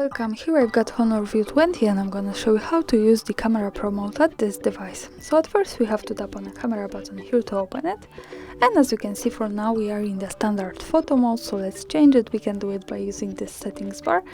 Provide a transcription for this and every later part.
Welcome, here I've got Honor View 20 and I'm gonna show you how to use the camera pro mode at this device. So at first we have to tap on the camera button here to open it. And as you can see, for now we are in the standard photo mode, so let's change it. We can do it by using this settings bar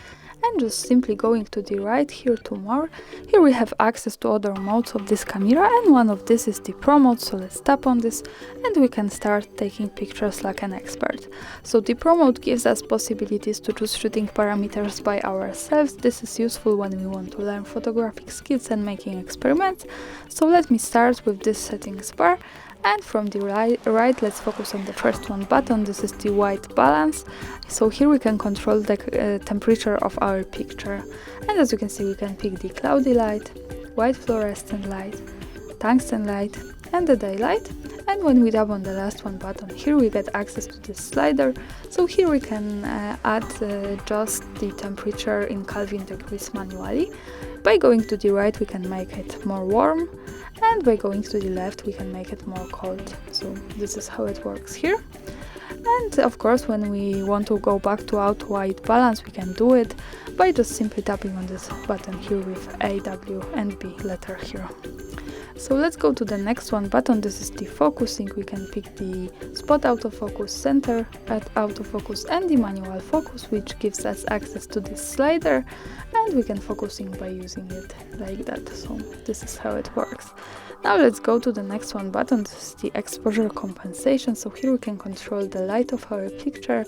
and just simply going to the right here to more. Here we have access to other modes of this camera, and one of this is the pro mode, so let's tap on this and we can start taking pictures like an expert. So the pro mode gives us possibilities to choose shooting parameters by ourselves. This is useful when we want to learn photographic skills and making experiments. So let me start with this settings bar. And from the right, let's focus on the first one button. This is the white balance. So here we can control the temperature of our picture. And as you can see, we can pick the cloudy light, white fluorescent light, tungsten light, and the daylight. And when we tap on the last one button, here we get access to this slider. So here we can adjust the temperature in Kelvin degrees manually. By going to the right, we can make it more warm, and by going to the left, we can make it more cold. So this is how it works here. And of course, when we want to go back to auto white balance, we can do it by just simply tapping on this button here with A, W, and B letter here. So let's go to the next one button. This is the focusing. We can pick the spot autofocus, center at autofocus, and the manual focus, which gives us access to this slider, and we can focusing by using it like that. So this is how it works. Now let's go to the next one button. This is the exposure compensation. So here we can control the light of our picture,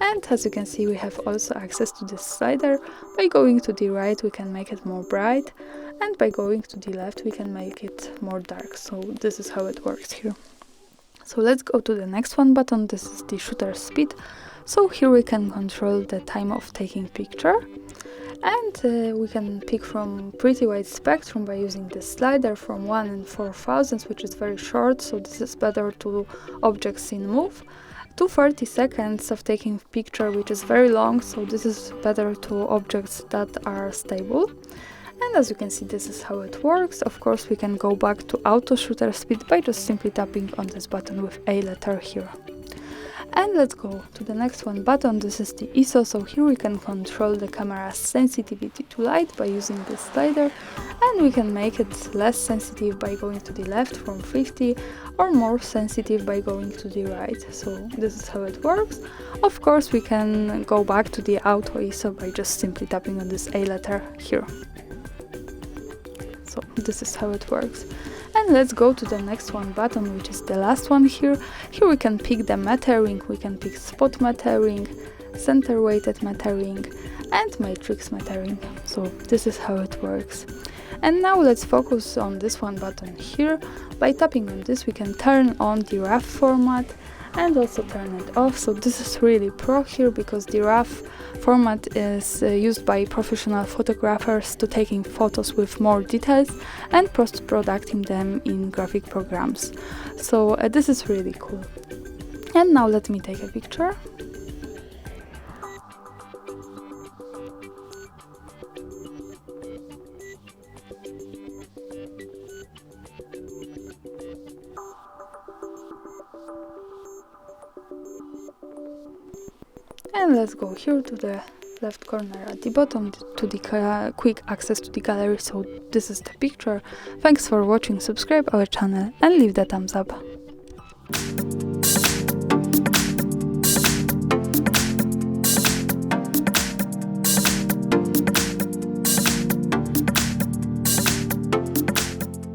and as you can see, we have also access to this slider. By going to the right, we can make it more bright, and by going to the left, we can make it more dark. So this is how it works here. So let's go to the next one button. This is the shutter speed. So here we can control the time of taking picture, and we can pick from pretty wide spectrum by using the slider from 1 and 4,000, which is very short, so this is better to objects in move, to 30 seconds of taking picture, which is very long, so this is better to objects that are stable. And as you can see, this is how it works. Of course, we can go back to auto shutter speed by just simply tapping on this button with A letter here. And let's go to the next one button. This is the ISO. So here we can control the camera's sensitivity to light by using this slider, and we can make it less sensitive by going to the left from 50, or more sensitive by going to the right. So this is how it works. Of course, we can go back to the auto ISO by just simply tapping on this A letter here. So this is how it works. And let's go to the next one button, which is the last one here. Here we can pick the metering, we can pick spot metering, center weighted metering, and matrix metering. So this is how it works. And now let's focus on this one button here. By tapping on this, we can turn on the RAW format and also turn it off. So this is really pro here, because the RAW format is used by professional photographers to taking photos with more details and post-producing them in graphic programs. So this is really cool. And now let me take a picture. And let's go here to the left corner at the bottom to the quick access to the gallery. So this is the picture. Thanks for watching, subscribe our channel and leave the thumbs up.